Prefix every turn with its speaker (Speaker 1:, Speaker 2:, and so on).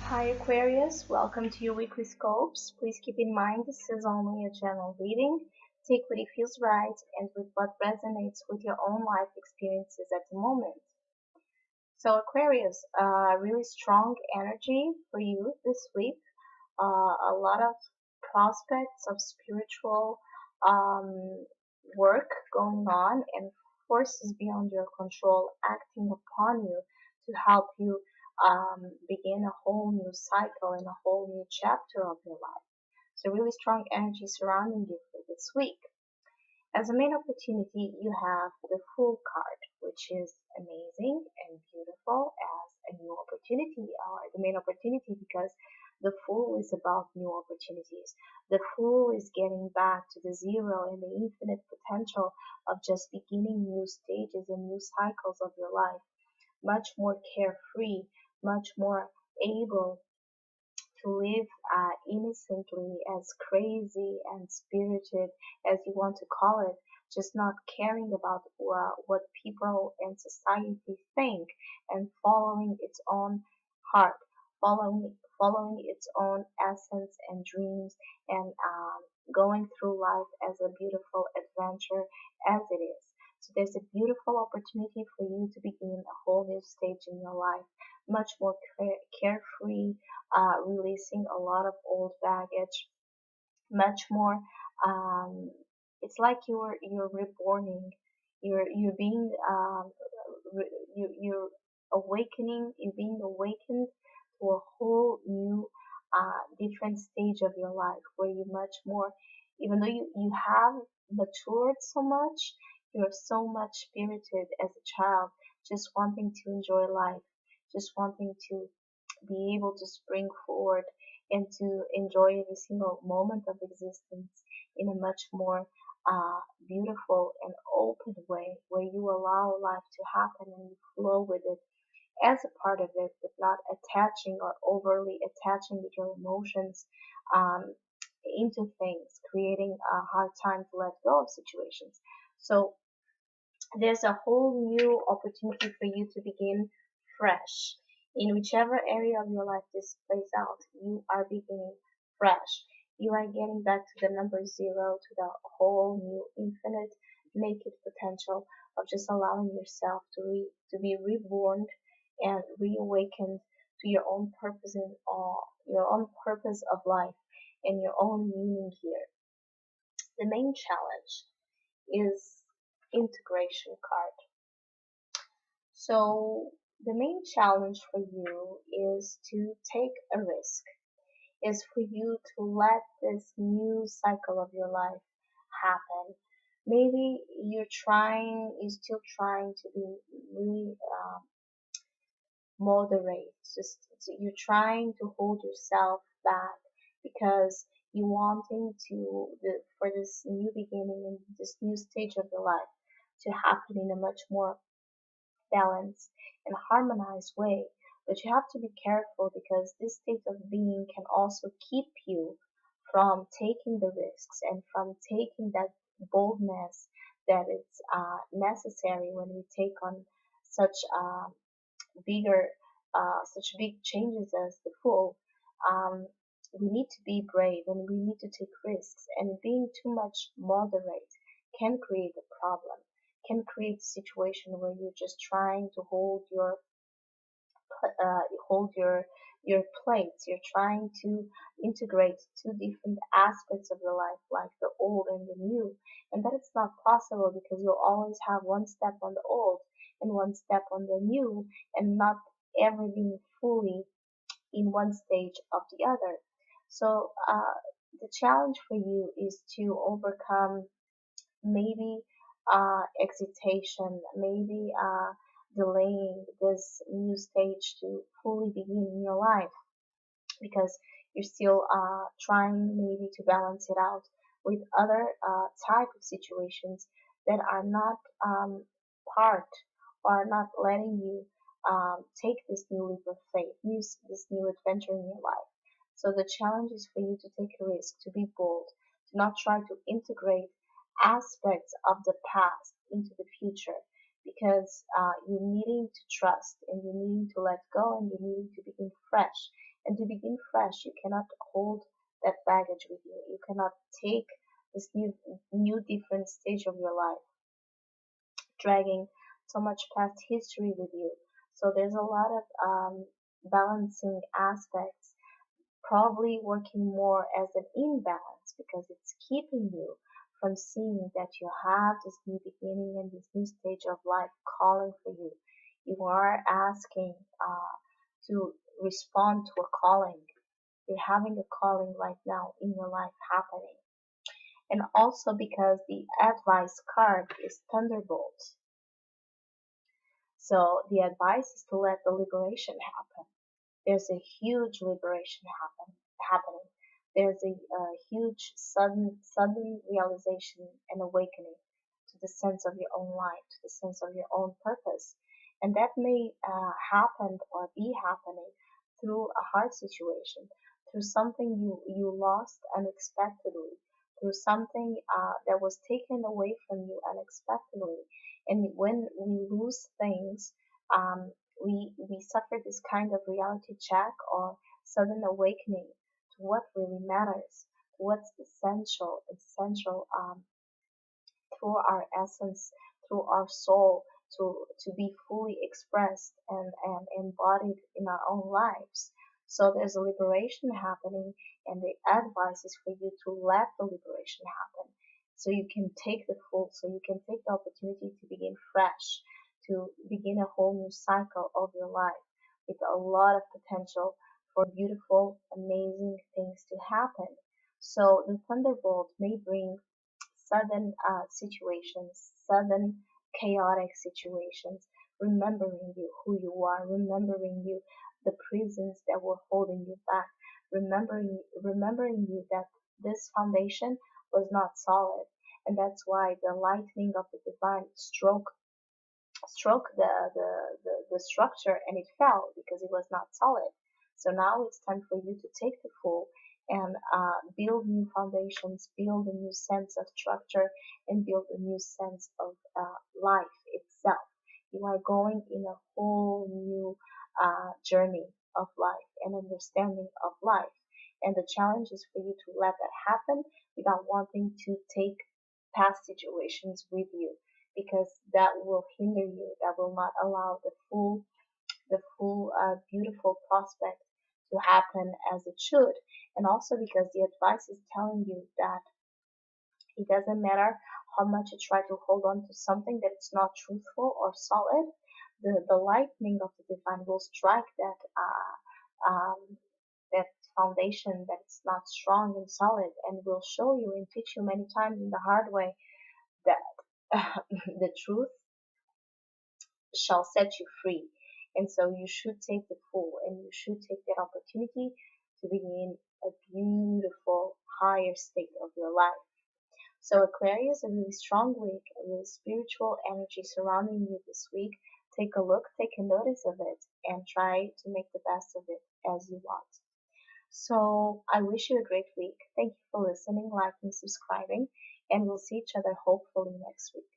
Speaker 1: Hi Aquarius, welcome to your weekly scopes. Please keep in mind this is only a general reading. Take what it feels right and with what resonates with your own life experiences at the moment. So Aquarius, really strong energy for you this week. A lot of prospects of spiritual um, work going on and forces beyond your control acting upon you to help you begin a whole new cycle and a whole new chapter of your life. So really strong energy surrounding you for this week. As a main opportunity, you have the Fool card, which is amazing and beautiful as a new opportunity, or the main opportunity, because the Fool is about new opportunities. The Fool is getting back to the zero and the infinite potential of just beginning new stages and new cycles of your life. Much more carefree, much more able to live innocently, as crazy and spirited as you want to call it, just not caring about what people and society think, and following its own heart, following its own essence and dreams, and going through life as a beautiful adventure as it is. So there's a beautiful opportunity for you to begin a whole new stage in your life, much more carefree, releasing a lot of old baggage, much more. Um, it's like you're reborning, you're being you're awakening, you're being awakened to a whole new different stage of your life where you're much more, even though you have matured so much, you're so much spirited as a child, just wanting to enjoy life, just wanting to be able to spring forward and to enjoy every single moment of existence in a much more beautiful and open way, where you allow life to happen and you flow with it as a part of it, but not attaching or overly attaching with your emotions um, into things, creating a hard time to let go of situations. So there's a whole new opportunity for you to begin fresh. In whichever area of your life this plays out, you are beginning fresh. You are getting back to the number zero, to the whole new infinite naked potential of just allowing yourself to be reborn and reawakened to your own purpose and your own purpose of life and your own meaning here. The main challenge is integration card. So the main challenge for you is to take a risk, is for you to let this new cycle of your life happen. Maybe you're still trying to be really moderate. Just you're trying to hold yourself back because you wanting for this new beginning and this new stage of your life to happen in a much more balanced and harmonized way. But you have to be careful because this state of being can also keep you from taking the risks and from taking that boldness that is necessary when we take on such bigger, such big changes as the Fool. Um, we need to be brave and we need to take risks, and being too much moderate can create a problem, can create a situation where you're just trying to hold your plates. You're trying to integrate two different aspects of your life, like the old and the new, and that it's not possible because you'll always have one step on the old and one step on the new, and not ever being fully in one stage of the other. So the challenge for you is to overcome maybe excitation, maybe delaying this new stage to fully begin in your life because you're still trying maybe to balance it out with other type of situations that are not part or are not letting you take this new leap of faith, this new adventure in your life. So the challenge is for you to take a risk, to be bold, to not try to integrate aspects of the past into the future, because you're needing to trust and you're needing to let go and you're needing to begin fresh. And And to begin fresh, you cannot hold that baggage with you. You cannot take this new different stage of your life, dragging so much past history with you. So there's a lot of balancing aspects, probably working more as an imbalance because it's keeping you from seeing that you have this new beginning and this new stage of life calling for you. You are asking to respond to a calling. You're having a calling right now in your life happening. And also because the advice card is Thunderbolt. So the advice is to let the liberation happen. There's a huge liberation happening. There's a huge sudden realization and awakening to the sense of your own life, to the sense of your own purpose. And that may happen or be happening through a hard situation, through something you lost unexpectedly, through something that was taken away from you unexpectedly. And when we lose things, we suffer this kind of reality check or sudden awakening to what really matters, to what's essential through our essence, through our soul, to be fully expressed and embodied in our own lives. So there's a liberation happening, and the advice is for you to let the liberation happen. So you can take the full, so you can take the opportunity to begin fresh, to begin a whole new cycle of your life with a lot of potential for beautiful, amazing things to happen. So the thunderbolt may bring sudden situations, sudden chaotic situations, remembering you who you are, remembering you the prisons that were holding you back, remembering you that this foundation was not solid, and that's why the lightning of the divine stroke the structure and it fell because it was not solid. So now it's time for you to take the full and build new foundations, build a new sense of structure, and build a new sense of life itself. You are going in a whole new journey of life and understanding of life. And the challenge is for you to let that happen without wanting to take past situations with you, because that will hinder you, that will not allow the full beautiful prospect to happen as it should. And also because the advice is telling you that it doesn't matter how much you try to hold on to something that is not truthful or solid, the lightning of the divine will strike that foundation that is not strong and solid, and will show you and teach you many times in the hard way that the truth shall set you free. And so you should take the full, and you should take that opportunity to begin a beautiful higher state of your life. So Aquarius, a really strong week, a really spiritual energy surrounding you this week. Take a look, take a notice of it, and try to make the best of it as you want. So I wish you a great week. Thank you for listening, liking, subscribing, and we'll see each other hopefully next week.